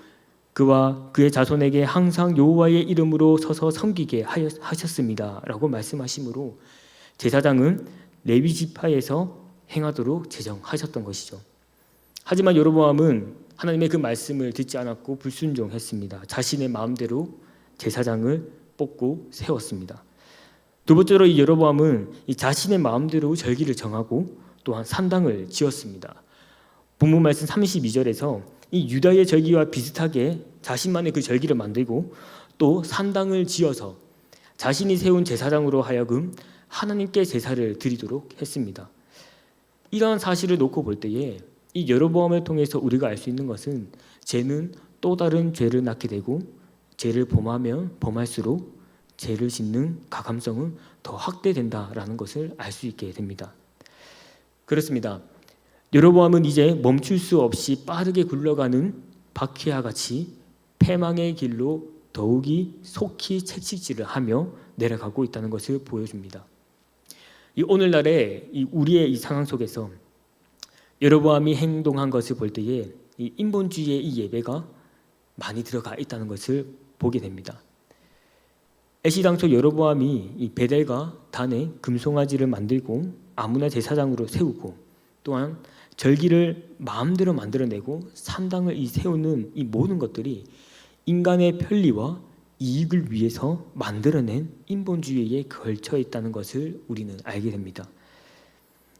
그와 그의 자손에게 항상 여호와의 이름으로 서서 섬기게 하셨습니다 라고 말씀하시므로 제사장은 레위 지파에서 행하도록 제정하셨던 것이죠. 하지만 여로보암은 하나님의 그 말씀을 듣지 않았고 불순종했습니다. 자신의 마음대로 제사장을 뽑고 세웠습니다. 두 번째로 이 여로보암은 이 자신의 마음대로 절기를 정하고 또한 산당을 지었습니다. 본문 말씀 32절에서 이 유다의 절기와 비슷하게 자신만의 그 절기를 만들고 또 산당을 지어서 자신이 세운 제사장으로 하여금 하나님께 제사를 드리도록 했습니다. 이러한 사실을 놓고 볼 때에 이 여로보암을 통해서 우리가 알 수 있는 것은 죄는 또 다른 죄를 낳게 되고 죄를 범하면 범할수록 죄를 짓는 가감성은 더 확대된다라는 것을 알 수 있게 됩니다. 그렇습니다. 여로보암은 이제 멈출 수 없이 빠르게 굴러가는 바퀴와 같이 패망의 길로 더욱이 속히 채찍질을 하며 내려가고 있다는 것을 보여줍니다. 이 오늘날의 우리의 이 상황 속에서 여로보암이 행동한 것을 볼 때에 이 인본주의의 이 예배가 많이 들어가 있다는 것을 보게 됩니다. 애시당초 여로보암이 이 베델과 단에 금송아지를 만들고 아무나 제사장으로 세우고 또한 절기를 마음대로 만들어내고 산당을 세우는 이 모든 것들이 인간의 편리와 이익을 위해서 만들어낸 인본주의에 걸쳐 있다는 것을 우리는 알게 됩니다.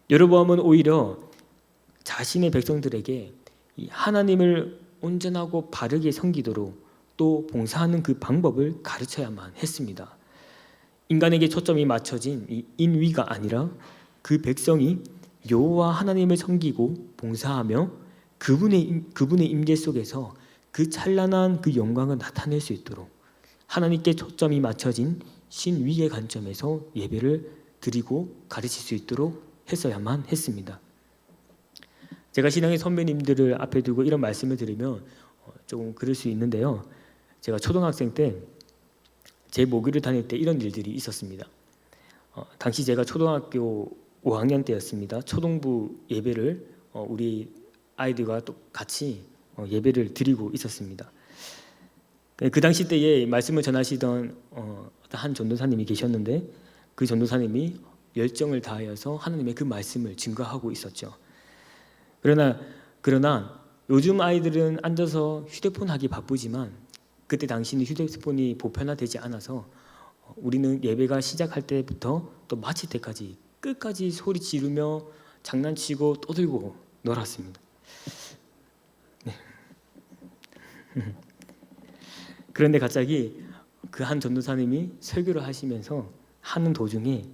여로보암은 오히려 자신의 백성들에게 이 하나님을 온전하고 바르게 섬기도록 또 봉사하는 그 방법을 가르쳐야만 했습니다. 인간에게 초점이 맞춰진 이 인위가 아니라 그 백성이 여호와 하나님을 섬기고 봉사하며 그분의 임재 속에서 그 찬란한 그 영광을 나타낼 수 있도록 하나님께 초점이 맞춰진 신위의 관점에서 예배를 드리고 가르칠 수 있도록 했어야만 했습니다. 제가 신앙의 선배님들을 앞에 두고 이런 말씀을 드리면 조금 그럴 수 있는데요. 제가 초등학생 때 제 모교를 다닐 때 이런 일들이 있었습니다. 당시 제가 초등학교 5학년 때였습니다. 초등부 예배를 우리 아이들과 또 같이 예배를 드리고 있었습니다. 그 당시 때에 말씀을 전하시던 한 전도사님이 계셨는데 그 전도사님이 열정을 다하여서 하나님의 그 말씀을 증거하고 있었죠. 그러나 요즘 아이들은 앉아서 휴대폰 하기 바쁘지만 그때 당시는 휴대폰이 보편화되지 않아서 우리는 예배가 시작할 때부터 또 마칠 때까지 끝까지 소리 지르며 장난치고 떠들고 놀았습니다. 네. 그런데 갑자기 그 한 전도사님이 설교를 하시면서 하는 도중에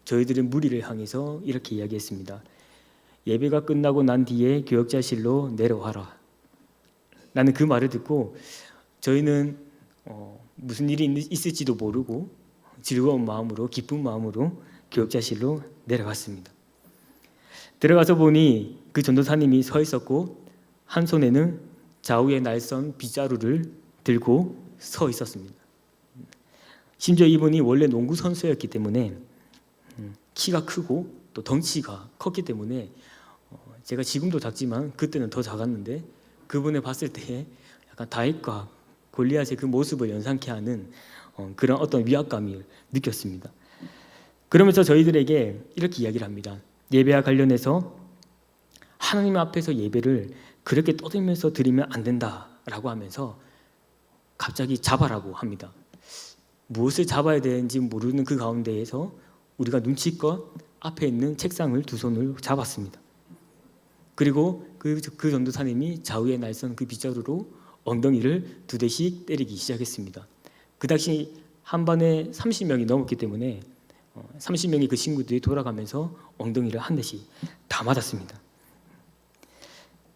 저희들은 무리를 향해서 이렇게 이야기했습니다. 예배가 끝나고 난 뒤에 교역자실로 내려와라. 나는 그 말을 듣고 저희는 무슨 일이 있을지도 모르고 즐거운 마음으로 기쁜 마음으로 교역자실로 내려갔습니다. 들어가서 보니 그 전도사님이 서 있었고 한 손에는 좌우에 날선 빗자루를 들고 서 있었습니다. 심지어 이분이 원래 농구 선수였기 때문에 키가 크고 또 덩치가 컸기 때문에 제가 지금도 작지만 그때는 더 작았는데 그분을 봤을 때 약간 다윗과 골리앗의 그 모습을 연상케 하는 그런 어떤 위압감을 느꼈습니다. 그러면서 저희들에게 이렇게 이야기를 합니다. 예배와 관련해서 하나님 앞에서 예배를 그렇게 떠들면서 드리면 안 된다라고 하면서 갑자기 잡아라고 합니다. 무엇을 잡아야 되는지 모르는 그 가운데에서 우리가 눈치껏 앞에 있는 책상을 두 손을 잡았습니다. 그리고 그 전도사님이 좌우에 날선 그 빗자루로 엉덩이를 2대씩 때리기 시작했습니다. 그 당시 한 반에 30명이 넘었기 때문에 30명의 그 친구들이 돌아가면서 엉덩이를 한 대씩 다 맞았습니다.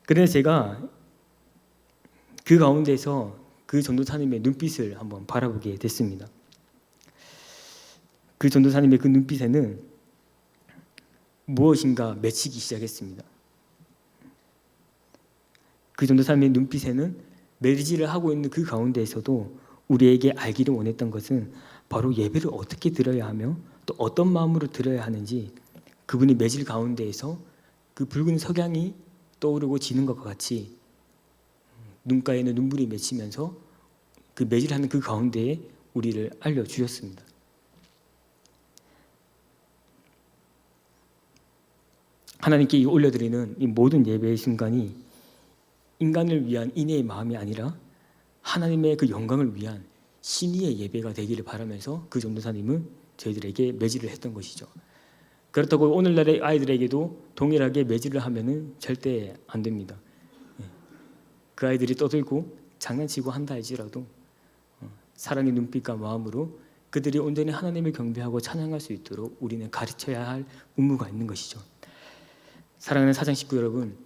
그래서 제가 그 가운데서 그 전도사님의 눈빛을 한번 바라보게 됐습니다. 그 전도사님의 그 눈빛에는 무엇인가 맺히기 시작했습니다. 그 전도사님의 눈빛에는 매질을 하고 있는 그 가운데에서도 우리에게 알기를 원했던 것은 바로 예배를 어떻게 드려야 하며 또 어떤 마음으로 드려야 하는지 그분이 매질 가운데에서 그 붉은 석양이 떠오르고 지는 것과 같이 눈가에는 눈물이 맺히면서 그 매질하는 그 가운데에 우리를 알려주셨습니다. 하나님께 올려드리는 이 모든 예배의 순간이 인간을 위한 인애의 마음이 아니라 하나님의 그 영광을 위한 신의의 예배가 되기를 바라면서 그 전도사님은 저희들에게 매질을 했던 것이죠. 그렇다고 오늘날의 아이들에게도 동일하게 매질을 하면은 절대 안 됩니다. 그 아이들이 떠들고 장난치고 한다 할지라도 사랑의 눈빛과 마음으로 그들이 온전히 하나님을 경배하고 찬양할 수 있도록 우리는 가르쳐야 할 의무가 있는 것이죠. 사랑하는 사장 식구 여러분,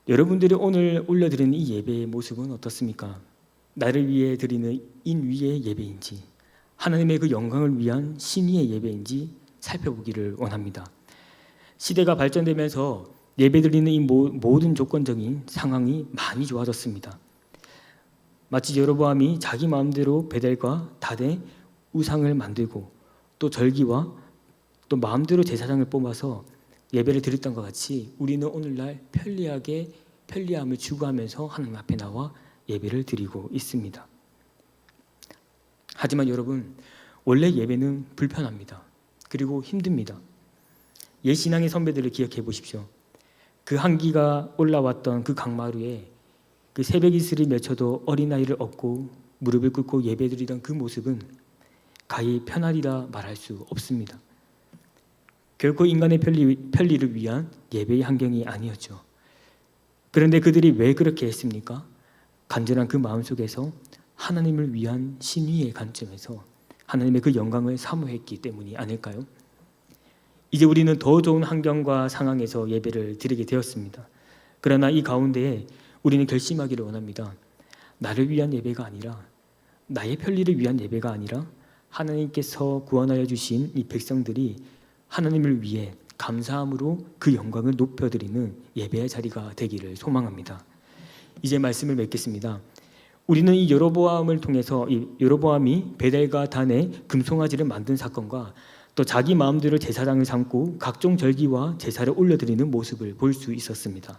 여러분들이 오늘 올려드리는 이 예배의 모습은 어떻습니까? 나를 위해 드리는 인위의 예배인지 하나님의 그 영광을 위한 신의의 예배인지 살펴보기를 원합니다. 시대가 발전되면서 예배드리는 이 모든 조건적인 상황이 많이 좋아졌습니다. 마치 여로보암이 자기 마음대로 베델과 단의 우상을 만들고 또 절기와 또 마음대로 제사장을 뽑아서 예배를 드렸던 것 같이 우리는 오늘날 편리함을 추구하면서 하나님 앞에 나와 예배를 드리고 있습니다. 하지만 여러분, 원래 예배는 불편합니다. 그리고 힘듭니다. 옛 신앙의 선배들을 기억해 보십시오. 그 한기가 올라왔던 그 강마루에 그 새벽 이슬이 맺혀도 어린아이를 업고 무릎을 꿇고 예배드리던 그 모습은 가히 편하리라 말할 수 없습니다. 결코 인간의 편리를 위한 예배의 환경이 아니었죠. 그런데 그들이 왜 그렇게 했습니까? 간절한 그 마음속에서 하나님을 위한 신의의 관점에서 하나님의 그 영광을 사모했기 때문이 아닐까요? 이제 우리는 더 좋은 환경과 상황에서 예배를 드리게 되었습니다. 그러나 이 가운데에 우리는 결심하기를 원합니다. 나를 위한 예배가 아니라 나의 편리를 위한 예배가 아니라 하나님께서 구원하여 주신 이 백성들이 하나님을 위해 감사함으로 그 영광을 높여드리는 예배의 자리가 되기를 소망합니다. 이제 말씀을 맺겠습니다. 우리는 이 여로보암을 통해서 이 여로보암이 베델과 단의 금송아지를 만든 사건과 또 자기 마음대로 제사장을 삼고 각종 절기와 제사를 올려드리는 모습을 볼 수 있었습니다.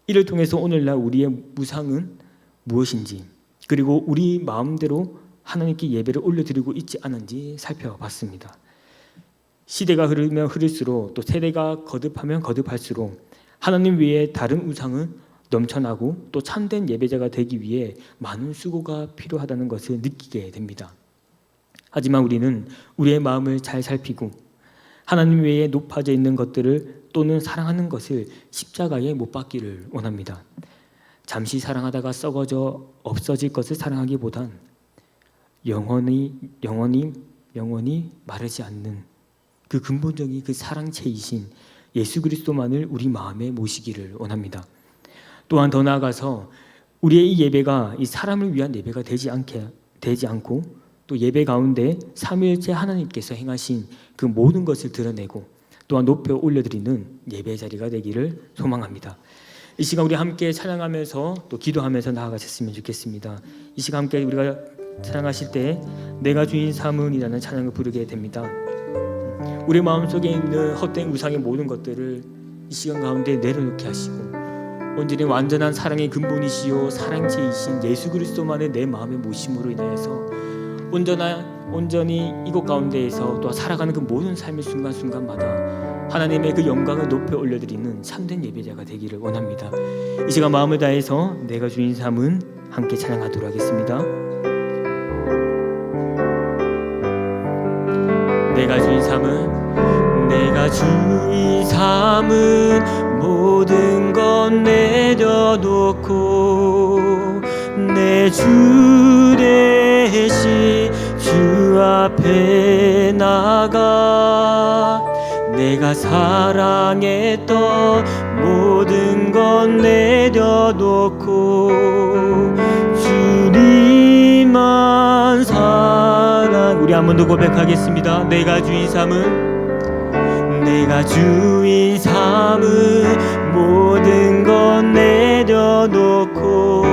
이를 통해서 오늘날 우리의 무상은 무엇인지 그리고 우리 마음대로 하나님께 예배를 올려드리고 있지 않은지 살펴봤습니다. 시대가 흐르면 흐를수록 또 세대가 거듭하면 거듭할수록 하나님 외에 다른 우상은 넘쳐나고 또 참된 예배자가 되기 위해 많은 수고가 필요하다는 것을 느끼게 됩니다. 하지만 우리는 우리의 마음을 잘 살피고 하나님 외에 높아져 있는 것들을 또는 사랑하는 것을 십자가에 못 박기를 원합니다. 잠시 사랑하다가 썩어져 없어질 것을 사랑하기보단 영원히 마르지 않는 그 근본적인 그 사랑체이신 예수 그리스도만을 우리 마음에 모시기를 원합니다. 또한 더 나아가서 우리의 이 예배가 이 사람을 위한 예배가 되지 않고 또 예배 가운데 삼위일체 하나님께서 행하신 그 모든 것을 드러내고 또한 높여 올려드리는 예배 자리가 되기를 소망합니다. 이 시간 우리 함께 찬양하면서 또 기도하면서 나아가셨으면 좋겠습니다. 이 시간 함께 우리가 찬양하실 때 내가 주인 삼은이라는 찬양을 부르게 됩니다. 우리 마음속에 있는 헛된 우상의 모든 것들을 이 시간 가운데 내려놓게 하시고 온전히 완전한 사랑의 근본이시요 사랑체이신 예수 그리스도만의 내 마음의 모심으로 인하여서 온전히 이곳 가운데에서 또 살아가는 그 모든 삶의 순간순간마다 하나님의 그 영광을 높여 올려드리는 참된 예배자가 되기를 원합니다. 이 시간 마음을 다해서 내가 주인 삶은 함께 찬양하도록 하겠습니다. 내가 주인 삶은 모든 것 내려놓고 내 주 대신 주 앞에 나가 내가 사랑했던 모든 것 내려놓고 주님만 사랑. 우리 한 번 더 고백하겠습니다. 내가 주인 삶은 모든 것 내려놓고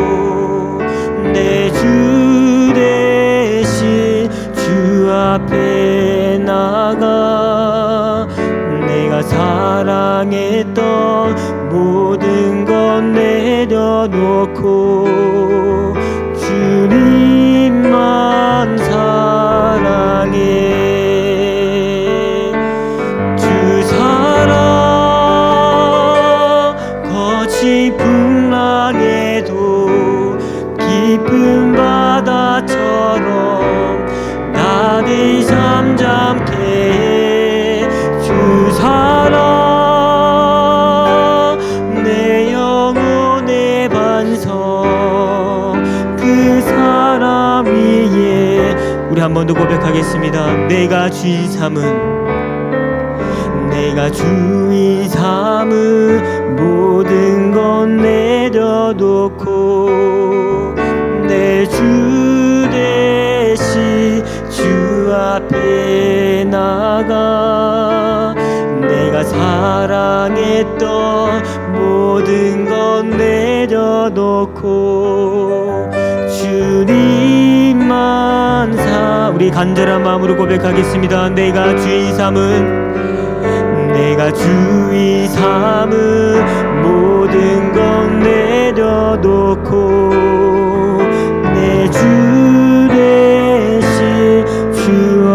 내 주 대신 주 앞에 나가 내가 사랑했던 모든 것 내려놓고 주님만 사랑해. 주 사랑 거친 풍랑에도 깊은 바다처럼 나를 잠잠케 해. 주 사랑 내 영혼의 반석 그 사랑 위에. 우리 한 번 더 고백하겠습니다. 내가 주인 삼은 모든 것 내려놓고 내 주 대신 주 앞에 나가 내가 사랑했던 모든 것 내려놓고 주님만 우리 간절한 마음으로 고백하겠습니다. 내가 주인 삼은 모든 것 내려놓고 내 주 대신 주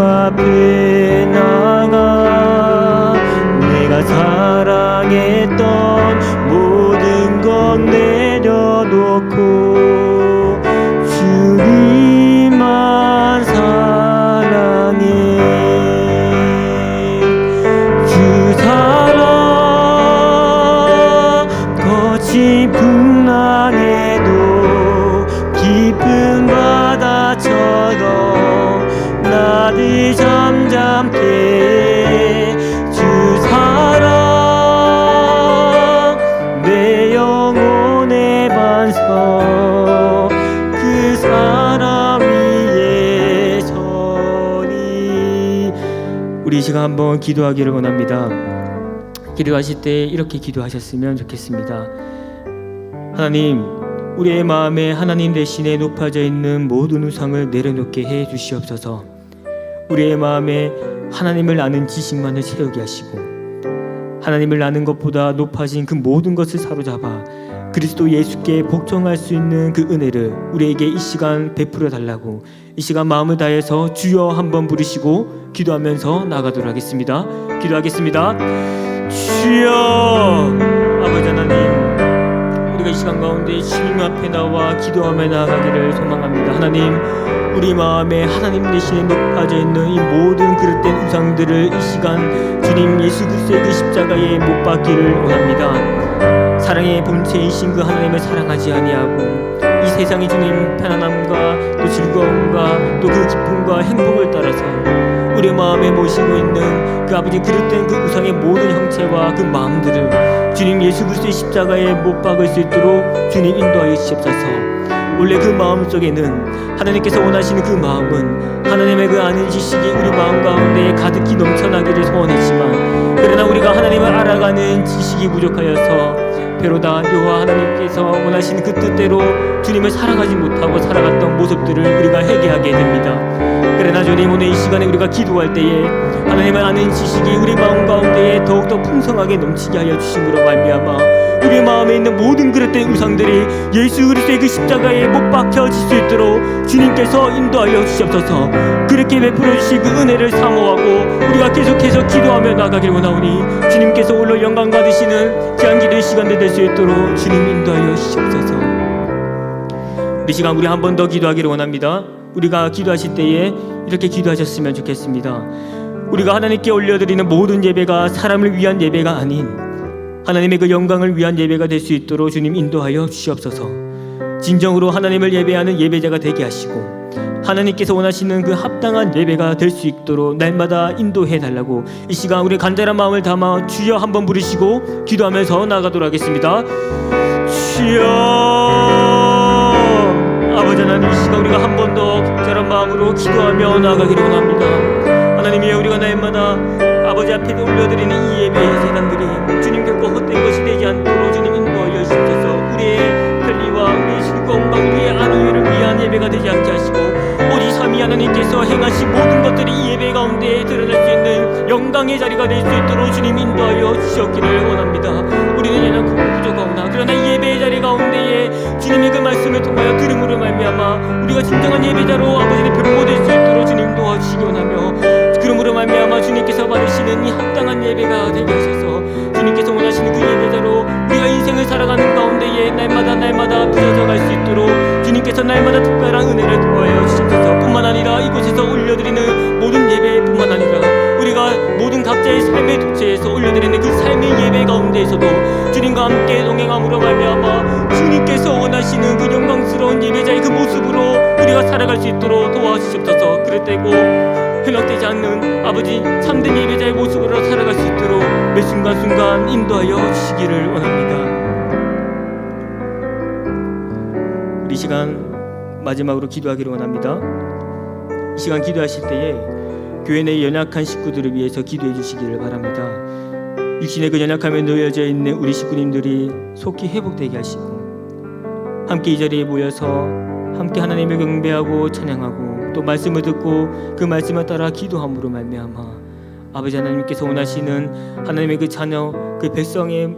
앞에 나가 내가 사랑했던 모든 것 내려놓고 주님만 사랑해. 거친 풍랑에도 깊은 바다처럼 나를 잠잠케 해. 주 사랑 내 영혼의 반석 그 사랑 위에 서리. 우리 이 시간 한번 기도하기를 원합니다. 기도하실 때 이렇게 기도하셨으면 좋겠습니다. 하나님, 우리의 마음에 하나님 대신에 높아져 있는 모든 우상을 내려놓게 해 주시옵소서. 우리의 마음에 하나님을 아는 지식만을 채우게 하시고 하나님을 아는 것보다 높아진 그 모든 것을 사로잡아 그리스도 예수께 복종할 수 있는 그 은혜를 우리에게 이 시간 베풀어 달라고 이 시간 마음을 다해서 주여 한번 부르시고 기도하면서 나가도록 하겠습니다. 기도하겠습니다. 주여. 아버지 하나님, 우리가 이 시간 가운데 주님 앞에 나와 기도하며 나아가기를 소망합니다. 하나님, 우리 마음에 하나님 대신에 높아져 있는 이 모든 그릇된 우상들을 이 시간 주님 예수 그리스도의 그 십자가에 못 박기를 원합니다. 사랑의 본체이신 그 하나님을 사랑하지 아니하고 이 세상의 주님 편안함과 또 즐거움과 또 그 기쁨과 행복을 따라서 우리 마음에 모시고 있는 그 아버지 그릇된 그 우상의 모든 형체와 그 마음들을 주님 예수 그리스도의 십자가에 못 박을 수 있도록 주님 인도하여 주시옵소서. 원래 그 마음 속에는 하나님께서 원하시는 그 마음은 하나님의 그 아는 지식이 우리 마음 가운데 가득히 넘쳐나기를 소원했지만 그러나 우리가 하나님을 알아가는 지식이 부족하여서 비로다 여호와 하나님께서 원하시는 그 뜻대로 주님을 살아가지 못하고 살아갔던 모습들을 우리가 회개하게 됩니다. 그러나 주님 오늘 이 시간에 우리가 기도할 때에 하나님을 아는 지식이 우리 마음 가운데에 더욱더 풍성하게 넘치게 하여 주심으로 말미암아 우리 마음에 있는 모든 그릇된 우상들이 예수 그리스도의 그 십자가에 못 박혀질 수 있도록 주님께서 인도하여 주시옵소서. 그렇게 베풀어 주신 그 은혜를 사모하고 우리가 계속해서 기도하며 나가길 원하오니 주님께서 홀로 영광 받으시는 귀한 기도의 시간들 될 수 있도록 주님 인도하여 주시옵소서. 이 시간 우리 한 번 더 기도하기를 원합니다. 우리가 기도하실 때에 이렇게 기도하셨으면 좋겠습니다. 우리가 하나님께 올려드리는 모든 예배가 사람을 위한 예배가 아닌 하나님의 그 영광을 위한 예배가 될 수 있도록 주님 인도하여 주시옵소서. 진정으로 하나님을 예배하는 예배자가 되게 하시고 하나님께서 원하시는 그 합당한 예배가 될 수 있도록 날마다 인도해 달라고 이 시간 우리 간절한 마음을 담아 주여 한번 부르시고 기도하면서 나가도록 하겠습니다. 주여. 아버지 하나님, 이 시간 우리가 한 번 더 간절한 마음으로 기도하며 나가기를 원합니다. 하나님이여, 우리가 날마다 아버지 앞에 올려드리는 이 예배의 재단들이 주님 결코 헛된 것이 되지 않도록 주님 인도하여 주셔서 우리의 편리와 우리의 즐거움과 우리의 안위를 위한 예배가 되지 않게 하시고 오직 삼위 하나님께서 행하신 모든 것들이 이 예배 가운데 드러날 수 있는 영광의 자리가 될 수 있도록 주님 인도하여 주셨기를 원합니다. 우리는 연약하고 부족하오나 그러나 이 예배의 자리 가운데에 주님의 그 말씀을 통하여 들음으로 말미암아 우리가 진정한 예배자로 아버지의 변모될 수 있도록 주님 도와주시기 원하며 그러므로 말미암아 주님께서 받으시는 이 합당한 예배가 되게 하셔서 주님께서 원하시는 그 예배자로 우리가 인생을 살아가는 가운데에 날마다 부서져 갈 수 있도록 주님께서 날마다 특별한 은혜를 도와여 주셔서 뿐만 아니라 이곳에서 올려드리는 모든 예배뿐만 아니라 우리가 모든 각자의 삶의 도체에서 올려드리는 그 삶의 예배 가운데에서도 주님과 함께 동행함으로 말미암아 주님께서 원하시는 그 영광스러운 예배자의 그 모습으로 우리가 살아갈 수 있도록 도와주시옵소서. 그럴 때고 현혹되지 않는 아버지 참된 예배자의 모습으로 살아갈 수 있도록 매 순간순간 인도하여 주시기를 원합니다. 우리 시간 마지막으로 기도하기를 원합니다. 이 시간 기도하실 때에 교회 내 연약한 식구들을 위해서 기도해 주시기를 바랍니다. 육신의 그 연약함에 놓여져 있는 우리 식구님들이 속히 회복되게 하시고 함께 이 자리에 모여서 함께 하나님을 경배하고 찬양하고 또 말씀을 듣고 그 말씀을 따라 기도함으로 말미암아 아버지 하나님께서 원하시는 하나님의 그 자녀 그 백성의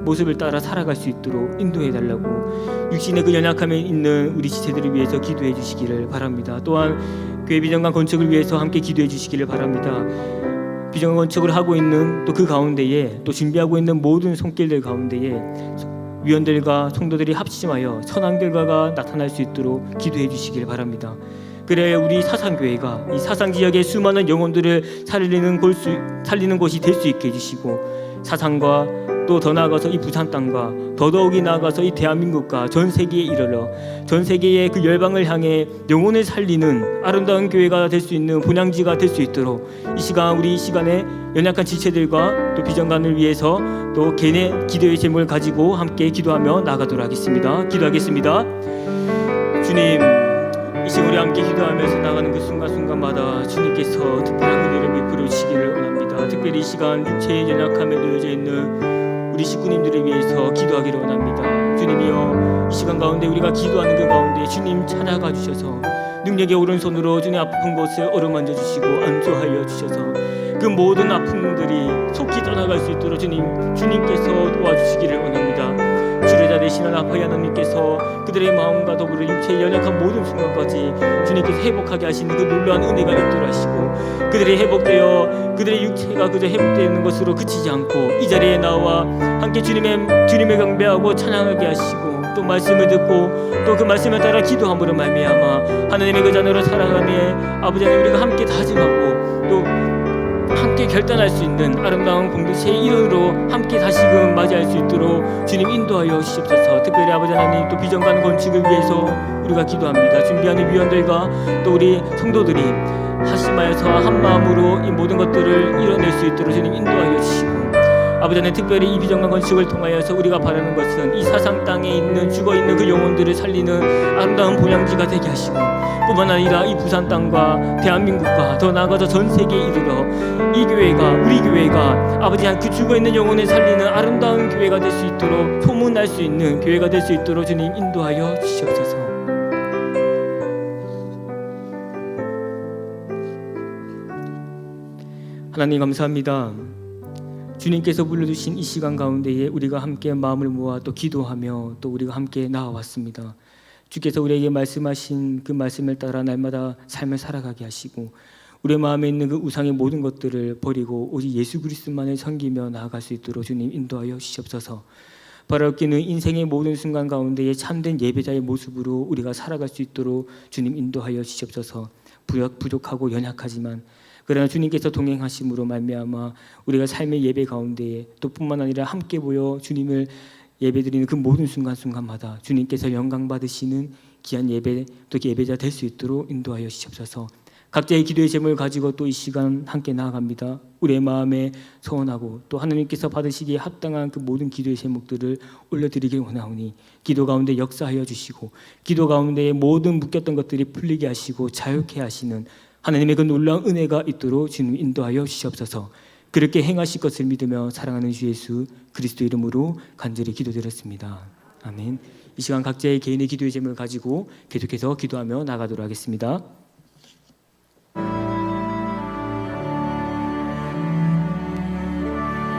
모습을 따라 살아갈 수 있도록 인도해 달라고 육신의 그 연약함에 있는 우리 지체들을 위해서 기도해 주시기를 바랍니다. 또한 교회 비전관 건축을 위해서 함께 기도해 주시기를 바랍니다. 비전관 건축을 하고 있는 또 그 가운데에 또 준비하고 있는 모든 손길들 가운데에 위원들과 성도들이 합심하여 선한 결과가 나타날 수 있도록 기도해 주시길 바랍니다. 그래야 우리 사상교회가 이 사상지역의 수많은 영혼들을 살리는 곳이 될 수 있게 해주시고 사상과 또 더 나아가서 이 부산 땅과 더더욱이 나아가서 이 대한민국과 전 세계에 이르러 전 세계의 그 열방을 향해 영혼을 살리는 아름다운 교회가 될 수 있는 본향지가 될 수 있도록 우리 이 시간에 연약한 지체들과 또 비전관을 위해서 또 개인의 기도의 제목을 가지고 함께 기도하며 나가도록 하겠습니다. 기도하겠습니다. 주님, 이 시간 우리 함께 기도하면서 나가는 그 순간순간마다 주님께서 특별한 은혜를 베풀어 주시기를 원합니다. 특별히 이 시간 육체의 연약함에 놓여져 있는 우리 식구님들을 위해서 기도하기를 원합니다. 주님이여, 이 시간 가운데 우리가 기도하는 그 가운데 주님 찾아가 주셔서 능력의 오른손으로 주님 아픈 곳을 어루만져 주시고 안수하여 주셔서 그 모든 아픔들이 속히 떠나갈 수 있도록 주님께서 도와주시기를 원합니다. 치료자 되시는 아파이 하나님께서 그들의 마음과 더불어 육체의 연약한 모든 순간까지 주님께서 회복하게 하시는 그 놀라운 은혜가 있도록 하시고 그들이 회복되어 그들의 육체가 그저 회복되는 것으로 그치지 않고 이 자리에 나와 함께 주님의 경배하고 찬양하게 하시고 또 말씀을 듣고 또 그 말씀을 따라 기도함으로 말미암아 하나님의 그 자녀로 살아가며 아버지 하나님 우리가 함께 다짐하고 또 함께 결단할 수 있는 아름다운 공동체의 일원으로 함께 다시금 맞이할 수 있도록 주님 인도하여 주시옵소서. 특별히 아버지 하나님 또 비전관 건축을 위해서 우리가 기도합니다. 준비하는 위원들과 또 우리 성도들이 하심하여서 한 마음으로 이 모든 것들을 이뤄낼 수 있도록 주님 인도하여 주시고 아버지 하나님 특별히 이 비전관 건축을 통하여서 우리가 바라는 것은 이 사상 땅에 있는 죽어있는 그 영혼들을 살리는 아름다운 본향지가 되게 하시고 뿐만 아니라 이 부산 땅과 대한민국과 더 나아가서 전 세계에 이르러 이 교회가 우리 교회가 아버지 그 죽어있는 영혼을 살리는 아름다운 교회가 될 수 있도록 소문날 수 있는 교회가 될 수 있도록 주님 인도하여 주시옵소서. 하나님 감사합니다. 주님께서 불러주신 이 시간 가운데에 우리가 함께 마음을 모아 또 기도하며 또 우리가 함께 나아왔습니다. 주께서 우리에게 말씀하신 그 말씀을 따라 날마다 삶을 살아가게 하시고 우리의 마음에 있는 그 우상의 모든 것들을 버리고 오직 예수 그리스도만을 섬기며 나아갈 수 있도록 주님 인도하여 주시옵소서. 바라옵기는 인생의 모든 순간 가운데에 참된 예배자의 모습으로 우리가 살아갈 수 있도록 주님 인도하여 주시옵소서. 부족하고 연약하지만 그러나 주님께서 동행하심으로 말미암아 우리가 삶의 예배 가운데에 또 뿐만 아니라 함께 모여 주님을 예배드리는 그 모든 순간순간마다 주님께서 영광 받으시는 귀한 예배 또 예배자 될 수 있도록 인도하여 주시옵소서. 각자의 기도의 제목을 가지고 또 이 시간 함께 나아갑니다. 우리의 마음에 소원하고 또 하나님께서 받으시기에 합당한 그 모든 기도의 제목들을 올려드리길 원하오니 기도 가운데 역사하여 주시고 기도 가운데에 모든 묶였던 것들이 풀리게 하시고 자유케 하시는 하나님의 그 놀라운 은혜가 있도록 주님 인도하여 주시옵소서. 그렇게 행하실 것을 믿으며 사랑하는 주 예수 그리스도 이름으로 간절히 기도드렸습니다. 아멘. 이 시간 각자의 개인의 기도의 제목을 가지고 계속해서 기도하며 나가도록 하겠습니다.